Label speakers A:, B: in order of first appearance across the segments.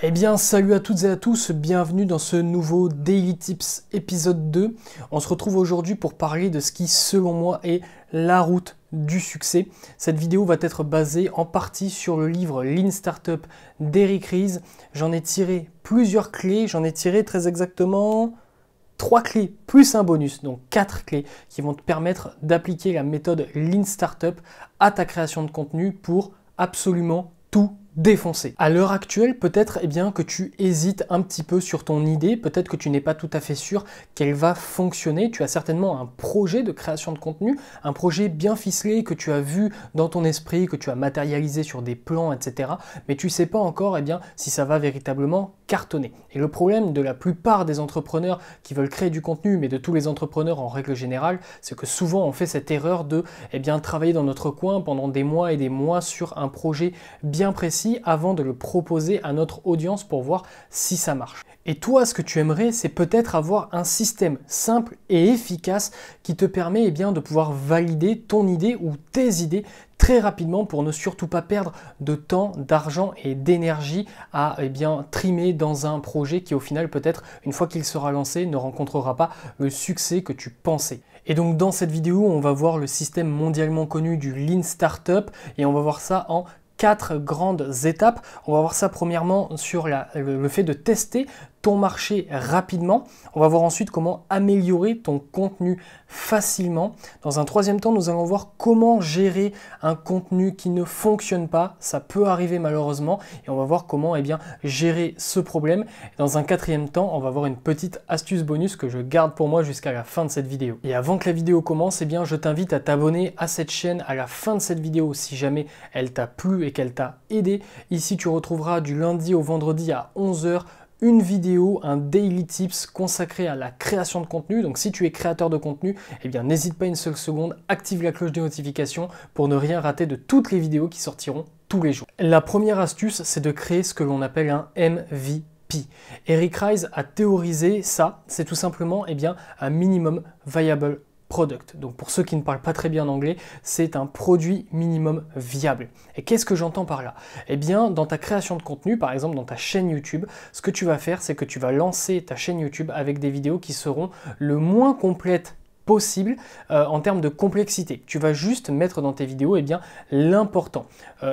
A: Eh bien, salut à toutes et à tous, bienvenue dans ce nouveau Daily Tips épisode 2. On se retrouve aujourd'hui pour parler de ce qui, selon moi, est la route du succès. Cette vidéo va être basée en partie sur le livre Lean Startup d'Eric Ries. J'en ai tiré plusieurs clés, j'en ai tiré très exactement 3 clés plus un bonus, donc 4 clés qui vont te permettre d'appliquer la méthode Lean Startup à ta création de contenu pour absolument tout défoncer. À l'heure actuelle, peut-être que tu hésites un petit peu sur ton idée, peut-être que tu n'es pas tout à fait sûr qu'elle va fonctionner. Tu as certainement un projet de création de contenu, un projet bien ficelé que tu as vu dans ton esprit, que tu as matérialisé sur des plans, etc. Mais tu ne sais pas encore si ça va véritablement cartonner. Et le problème de la plupart des entrepreneurs qui veulent créer du contenu, mais de tous les entrepreneurs en règle générale, c'est que souvent on fait cette erreur de travailler dans notre coin pendant des mois et des mois sur un projet bien précis avant de le proposer à notre audience pour voir si ça marche. Et toi, ce que tu aimerais, c'est peut-être avoir un système simple et efficace qui te permet de pouvoir valider ton idée ou tes idées très rapidement pour ne surtout pas perdre de temps, d'argent et d'énergie à trimer dans un projet qui au final peut-être une fois qu'il sera lancé ne rencontrera pas le succès que tu pensais. Et donc dans cette vidéo, on va voir le système mondialement connu du Lean Startup et on va voir ça en 4 grandes étapes. On va voir ça premièrement sur le fait de tester ton marché rapidement. On va voir ensuite comment améliorer ton contenu facilement. Dans un troisième temps, nous allons voir comment gérer un contenu qui ne fonctionne pas. Ça peut arriver malheureusement et on va voir comment gérer ce problème. Dans un quatrième temps, on va voir une petite astuce bonus que je garde pour moi jusqu'à la fin de cette vidéo. Et avant que la vidéo commence, je t'invite à t'abonner à cette chaîne à la fin de cette vidéo si jamais elle t'a plu et qu'elle t'a aidé. Ici, tu retrouveras du lundi au vendredi à 11 h une vidéo, un daily tips consacré à la création de contenu. Donc si tu es créateur de contenu, n'hésite pas une seule seconde, active la cloche de notification pour ne rien rater de toutes les vidéos qui sortiront tous les jours. La première astuce, c'est de créer ce que l'on appelle un MVP. Eric Ries a théorisé ça, c'est tout simplement un minimum viable product. Donc pour ceux qui ne parlent pas très bien anglais, c'est un produit minimum viable. Et qu'est-ce que j'entends par là? Dans ta création de contenu, par exemple dans ta chaîne YouTube, ce que tu vas faire, c'est que tu vas lancer ta chaîne YouTube avec des vidéos qui seront le moins complètes possible en termes de complexité. Tu vas juste mettre dans tes vidéos l'important.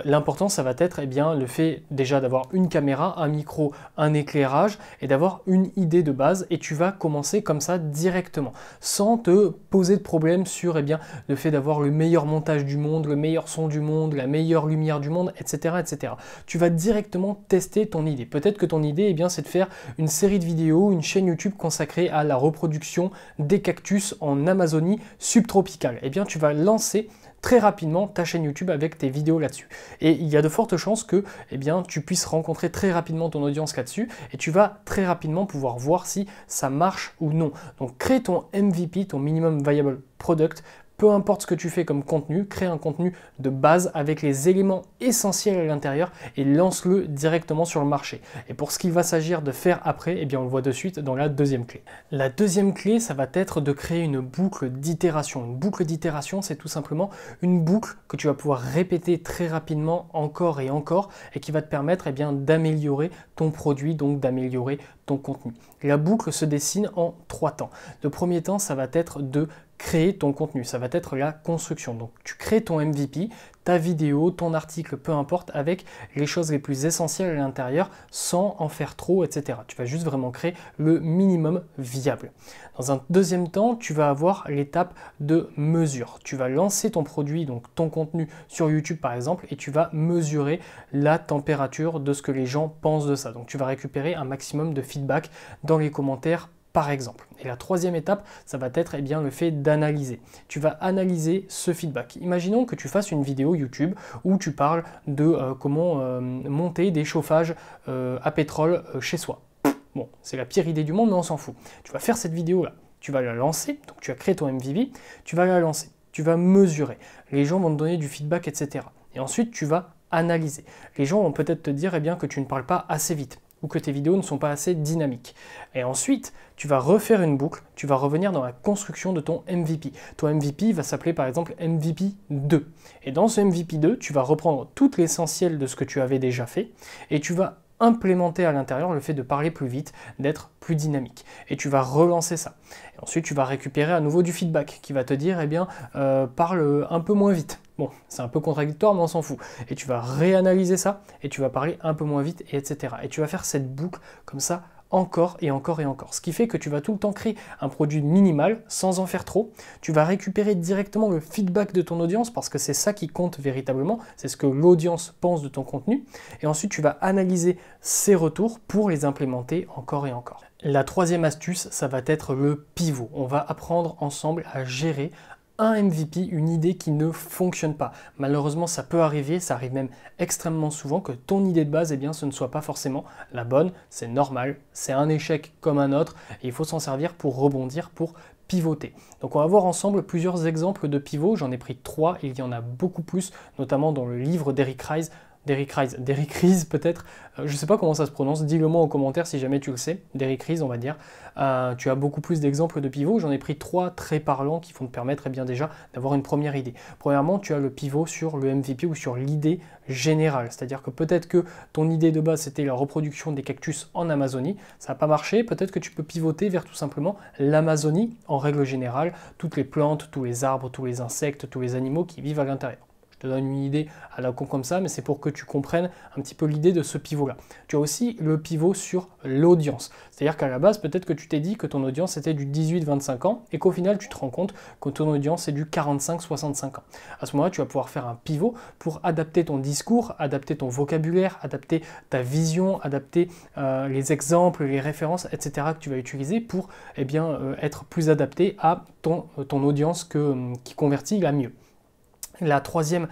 A: L'important, ça va être le fait déjà d'avoir une caméra, un micro, un éclairage et d'avoir une idée de base et tu vas commencer comme ça directement sans te poser de problème sur le fait d'avoir le meilleur montage du monde, le meilleur son du monde, la meilleure lumière du monde, etc. etc. Tu vas directement tester ton idée. Peut-être que ton idée c'est de faire une série de vidéos, une chaîne YouTube consacrée à la reproduction des cactus en Amazonie subtropicale. Tu vas lancer très rapidement ta chaîne YouTube avec tes vidéos là-dessus. Et il y a de fortes chances que tu puisses rencontrer très rapidement ton audience là-dessus et tu vas très rapidement pouvoir voir si ça marche ou non. Donc crée ton MVP, ton Minimum Viable Product. Peu importe ce que tu fais comme contenu, crée un contenu de base avec les éléments essentiels à l'intérieur et lance-le directement sur le marché. Et pour ce qu'il va s'agir de faire après, on le voit de suite dans la deuxième clé. La deuxième clé, ça va être de créer une boucle d'itération. Une boucle d'itération, c'est tout simplement une boucle que tu vas pouvoir répéter très rapidement encore et encore et qui va te permettre d'améliorer ton produit, donc d'améliorer ton contenu. La boucle se dessine en 3 temps. Le premier temps, ça va être de créer ton contenu, ça va être la construction. Donc tu crées ton MVP, ta vidéo, ton article, peu importe, avec les choses les plus essentielles à l'intérieur sans en faire trop, etc. Tu vas juste vraiment créer le minimum viable. Dans un deuxième temps, tu vas avoir l'étape de mesure. Tu vas lancer ton produit, donc ton contenu sur YouTube par exemple, et tu vas mesurer la température de ce que les gens pensent de ça. Donc tu vas récupérer un maximum de feedback dans les commentaires par exemple. Et la troisième étape, ça va être le fait d'analyser. Tu vas analyser ce feedback. Imaginons que tu fasses une vidéo YouTube où tu parles de comment monter des chauffages à pétrole chez soi. Bon, c'est la pire idée du monde, mais on s'en fout. Tu vas faire cette vidéo-là, tu vas la lancer, donc tu as créé ton MVP, tu vas la lancer, tu vas mesurer. Les gens vont te donner du feedback, etc. Et ensuite, tu vas analyser. Les gens vont peut-être te dire que tu ne parles pas assez vite ou que tes vidéos ne sont pas assez dynamiques. Et ensuite, tu vas refaire une boucle, tu vas revenir dans la construction de ton MVP. Ton MVP va s'appeler par exemple MVP 2. Et dans ce MVP 2, tu vas reprendre tout l'essentiel de ce que tu avais déjà fait et tu vas implémenter à l'intérieur le fait de parler plus vite, d'être plus dynamique. Et tu vas relancer ça. Et ensuite, tu vas récupérer à nouveau du feedback qui va te dire, eh bien, parle un peu moins vite. Bon, c'est un peu contradictoire, mais on s'en fout. Et tu vas réanalyser ça, et tu vas parler un peu moins vite, et etc. Et tu vas faire cette boucle comme ça, encore et encore et encore. Ce qui fait que tu vas tout le temps créer un produit minimal sans en faire trop. Tu vas récupérer directement le feedback de ton audience parce que c'est ça qui compte véritablement. C'est ce que l'audience pense de ton contenu. Et ensuite, tu vas analyser ces retours pour les implémenter encore et encore. La troisième astuce, ça va être le pivot. On va apprendre ensemble à gérer un MVP, une idée qui ne fonctionne pas. Malheureusement, ça peut arriver, ça arrive même extrêmement souvent que ton idée de base, eh bien, ce ne soit pas forcément la bonne. C'est normal, c'est un échec comme un autre et il faut s'en servir pour rebondir, pour pivoter. Donc on va voir ensemble plusieurs exemples de pivots. J'en ai pris 3 et il y en a beaucoup plus, notamment dans le livre d'Eric Ries. D'Eric Ries peut-être, je ne sais pas comment ça se prononce, dis-le moi en commentaire si jamais tu le sais, d'Eric Ries on va dire. Tu as beaucoup plus d'exemples de pivots, j'en ai pris 3 très parlants qui vont te permettre bien déjà d'avoir une première idée. Premièrement, tu as le pivot sur le MVP ou sur l'idée générale, c'est-à-dire que peut-être que ton idée de base c'était la reproduction des cactus en Amazonie, ça n'a pas marché, peut-être que tu peux pivoter vers tout simplement l'Amazonie en règle générale, toutes les plantes, tous les arbres, tous les insectes, tous les animaux qui vivent à l'intérieur. Je te donne une idée à la con comme ça, mais c'est pour que tu comprennes un petit peu l'idée de ce pivot-là. Tu as aussi le pivot sur l'audience. C'est-à-dire qu'à la base, peut-être que tu t'es dit que ton audience était du 18-25 ans et qu'au final, tu te rends compte que ton audience est du 45-65 ans. À ce moment-là, tu vas pouvoir faire un pivot pour adapter ton discours, adapter ton vocabulaire, adapter ta vision, adapter les exemples, les références, etc. que tu vas utiliser pour être plus adapté à ton audience qui convertit la mieux. La troisième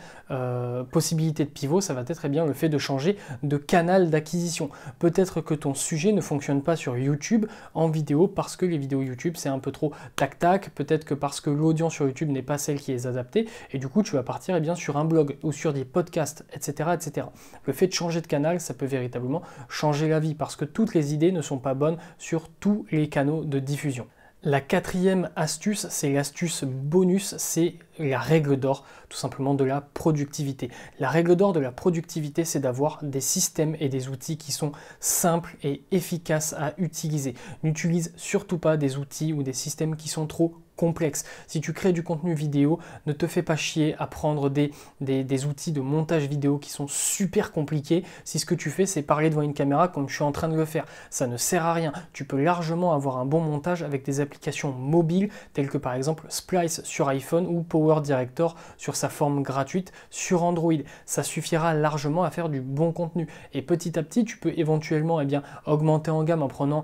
A: possibilité de pivot, ça va être le fait de changer de canal d'acquisition. Peut-être que ton sujet ne fonctionne pas sur YouTube en vidéo parce que les vidéos YouTube c'est un peu trop tac-tac, peut-être que parce que l'audience sur YouTube n'est pas celle qui est adaptée, et du coup tu vas partir sur un blog ou sur des podcasts, etc., etc. Le fait de changer de canal, ça peut véritablement changer la vie parce que toutes les idées ne sont pas bonnes sur tous les canaux de diffusion. La quatrième astuce, c'est l'astuce bonus, c'est la règle d'or, tout simplement de la productivité. La règle d'or de la productivité, c'est d'avoir des systèmes et des outils qui sont simples et efficaces à utiliser. N'utilise surtout pas des outils ou des systèmes qui sont trop complexes. Si tu crées du contenu vidéo, ne te fais pas chier à prendre des outils de montage vidéo qui sont super compliqués. Si ce que tu fais, c'est parler devant une caméra comme je suis en train de le faire, ça ne sert à rien. Tu peux largement avoir un bon montage avec des applications mobiles telles que par exemple Splice sur iPhone ou Power Director sur sa forme gratuite sur Android. Ça suffira largement à faire du bon contenu. Et petit à petit, tu peux éventuellement augmenter en gamme en prenant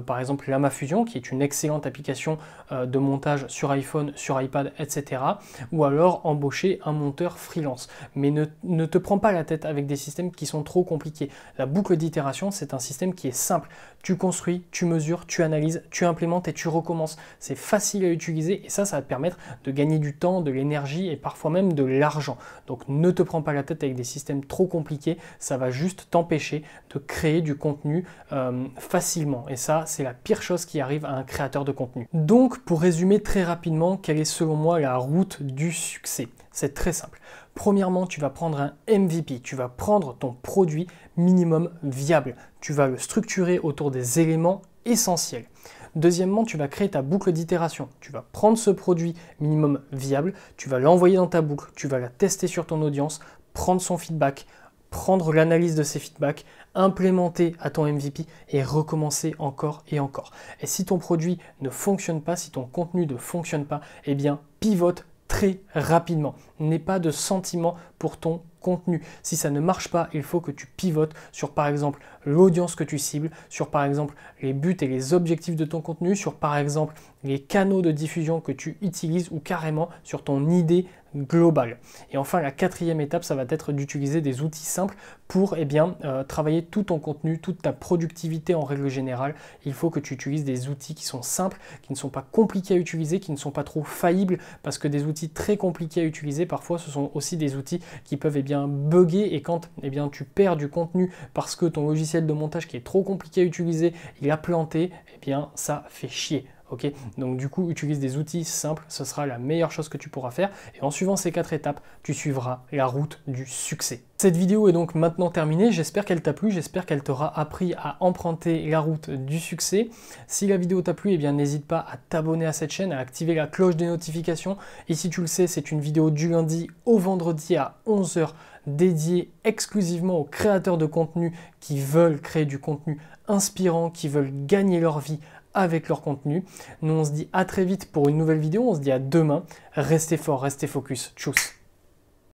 A: par exemple LamaFusion, qui est une excellente application de montage sur iPhone, sur iPad, etc. Ou alors embaucher un monteur freelance. Mais ne te prends pas la tête avec des systèmes qui sont trop compliqués. La boucle d'itération, c'est un système qui est simple. Tu construis, tu mesures, tu analyses, tu implémentes et tu recommences. C'est facile à utiliser et ça va te permettre de gagner du temps, de l'énergie et parfois même de l'argent. Donc ne te prends pas la tête avec des systèmes trop compliqués, ça va juste t'empêcher de créer du contenu facilement. Et ça, c'est la pire chose qui arrive à un créateur de contenu. Donc pour résumer très rapidement, quelle est selon moi la route du succès? C'est très simple. Premièrement, tu vas prendre un MVP, tu vas prendre ton produit minimum viable. Tu vas le structurer autour des éléments essentiels. Deuxièmement, tu vas créer ta boucle d'itération. Tu vas prendre ce produit minimum viable, tu vas l'envoyer dans ta boucle, tu vas la tester sur ton audience, prendre son feedback, prendre l'analyse de ces feedbacks, implémenter à ton MVP et recommencer encore et encore. Et si ton produit ne fonctionne pas, si ton contenu ne fonctionne pas, pivote très rapidement. N'aie pas de sentiment pour ton contenu. Si ça ne marche pas, il faut que tu pivotes sur par exemple l'audience que tu cibles, sur par exemple les buts et les objectifs de ton contenu, sur par exemple les canaux de diffusion que tu utilises ou carrément sur ton idée globale. Et enfin, la quatrième étape, ça va être d'utiliser des outils simples pour travailler tout ton contenu, toute ta productivité en règle générale. Il faut que tu utilises des outils qui sont simples, qui ne sont pas compliqués à utiliser, qui ne sont pas trop faillibles, parce que des outils très compliqués à utiliser, parfois ce sont aussi des outils qui peuvent bugger, et quand tu perds du contenu parce que ton logiciel de montage qui est trop compliqué à utiliser, il a planté, ça fait chier. Ok, donc du coup, utilise des outils simples, ce sera la meilleure chose que tu pourras faire. Et en suivant ces 4 étapes, tu suivras la route du succès. Cette vidéo est donc maintenant terminée. J'espère qu'elle t'a plu, j'espère qu'elle t'aura appris à emprunter la route du succès. Si la vidéo t'a plu, eh bien n'hésite pas à t'abonner à cette chaîne, à activer la cloche des notifications. Et si tu le sais, c'est une vidéo du lundi au vendredi à 11 h dédiée exclusivement aux créateurs de contenu qui veulent créer du contenu inspirant, qui veulent gagner leur vie avec leur contenu. Nous, on se dit à très vite pour une nouvelle vidéo. On se dit à demain. Restez fort, restez focus. Tchuss.